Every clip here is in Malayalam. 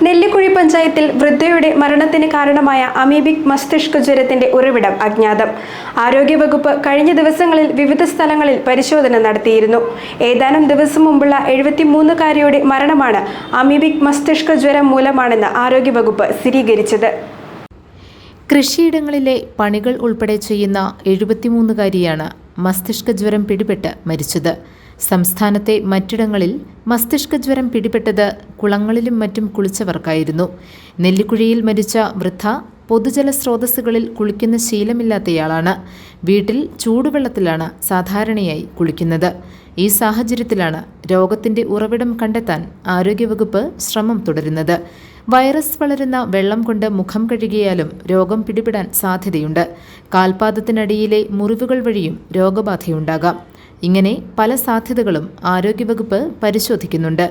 നെല്ലിക്കുഴി പഞ്ചായത്തിൽ വൃദ്ധയുടെ മരണത്തിന് കാരണമായ അമീബിക് മസ്തിഷ്ക ജ്വരത്തിന്റെ ഉറവിടം അജ്ഞാതം. ആരോഗ്യവകുപ്പ് കഴിഞ്ഞ ദിവസങ്ങളിൽ വിവിധ സ്ഥലങ്ങളിൽ പരിശോധന നടത്തിയിരുന്നു. ഏതാനും ദിവസം മുമ്പുള്ള 73-കാരിയുടെ മരണമാണ് അമീബിക് മസ്തിഷ്ക ജ്വരം മൂലമാണെന്ന് ആരോഗ്യവകുപ്പ് സ്ഥിരീകരിച്ചത്. കൃഷിയിടങ്ങളിലെ പണികൾ ഉൾപ്പെടെ ചെയ്യുന്ന 73-കാരിയാണ് മസ്തിഷ്ക ജ്വരം പിടിപെട്ട് മരിച്ചത്. സംസ്ഥാനത്തെ മറ്റിടങ്ങളിൽ മസ്തിഷ്ക ജ്വരം പിടിപെട്ടത് കുളങ്ങളിലും മറ്റും കുളിച്ചവർക്കായിരുന്നു. നെല്ലിക്കുഴിയിൽ മരിച്ച വൃദ്ധ പൊതുജല സ്രോതസ്സുകളിൽ കുളിക്കുന്ന ശീലമില്ലാത്തയാളാണ്. വീട്ടിൽ ചൂടുവെള്ളത്തിലാണ് സാധാരണയായി കുളിക്കുന്നത്. ഈ സാഹചര്യത്തിലാണ് രോഗത്തിന്റെ ഉറവിടം കണ്ടെത്താൻ ആരോഗ്യവകുപ്പ് ശ്രമം തുടരുന്നത്. വൈറസ് വളരുന്ന വെള്ളം കൊണ്ട് മുഖം കഴുകിയാലും രോഗം പിടിപെടാൻ സാധ്യതയുണ്ട്. കാൽപാദത്തിനടിയിലെ മുറിവുകൾ വഴിയും രോഗബാധയുണ്ടാകാം. ഇങ്ങനെ പല സാധ്യതകളും ആരോഗ്യവകുപ്പ് പരിശോധിക്കുന്നുണ്ട്.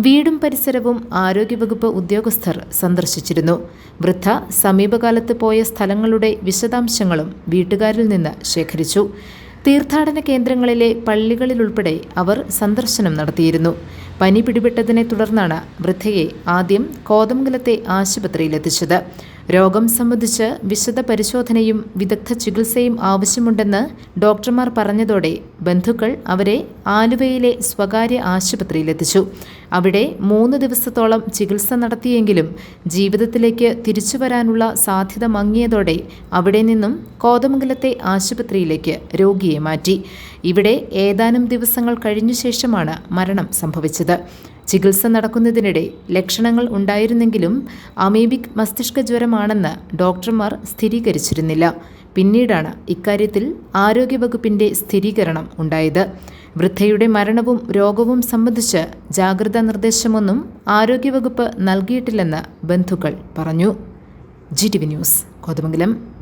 വീടും പരിസരവും ആരോഗ്യവകുപ്പ് ഉദ്യോഗസ്ഥർ സന്ദർശിച്ചിരുന്നു. വൃദ്ധ സമീപകാലത്ത് പോയ സ്ഥലങ്ങളുടെ വിശദാംശങ്ങളും വീട്ടുകാരിൽ നിന്ന് ശേഖരിച്ചു. തീർത്ഥാടന കേന്ദ്രങ്ങളിലെ പള്ളികളിലുൾപ്പെടെ അവർ സന്ദർശനം നടത്തിയിരുന്നു. പനി പിടിപെട്ടതിനെ തുടർന്നാണ് വൃദ്ധയെ ആദ്യം കോതമംഗലത്തെ ആശുപത്രിയിലെത്തിച്ചത്. രോഗം സംബന്ധിച്ച് വിശദ പരിശോധനയും വിദഗ്ധ ചികിത്സയും ആവശ്യമുണ്ടെന്ന് ഡോക്ടർമാർ പറഞ്ഞതോടെ ബന്ധുക്കൾ അവരെ ആലുവയിലെ സ്വകാര്യ ആശുപത്രിയിലെത്തിച്ചു. അവിടെ 3 ദിവസത്തോളം ചികിത്സ നടത്തിയെങ്കിലും ജീവിതത്തിലേക്ക് തിരിച്ചുവരാനുള്ള സാധ്യത മങ്ങിയതോടെ അവിടെ നിന്നും കോതമംഗലത്തെ ആശുപത്രിയിലേക്ക് രോഗിയെ മാറ്റി. ഇവിടെ ഏതാനും ദിവസങ്ങൾ കഴിഞ്ഞ ശേഷമാണ് മരണം സംഭവിച്ചത്. ചികിത്സ നടക്കുന്നതിനിടെ ലക്ഷണങ്ങൾ ഉണ്ടായിരുന്നെങ്കിലും അമീബിക് മസ്തിഷ്ക ജ്വരമാണെന്ന് ഡോക്ടർമാർ സ്ഥിരീകരിച്ചിരുന്നില്ല. പിന്നീടാണ് ഇക്കാര്യത്തിൽ ആരോഗ്യവകുപ്പിന്റെ സ്ഥിരീകരണം ഉണ്ടായത്. വൃദ്ധയുടെ മരണവും രോഗവും സംബന്ധിച്ച് ജാഗ്രതാ നിർദ്ദേശമൊന്നും ആരോഗ്യവകുപ്പ് നൽകിയിട്ടില്ലെന്ന് ബന്ധുക്കൾ പറഞ്ഞു. GTV news, Kothamangalam.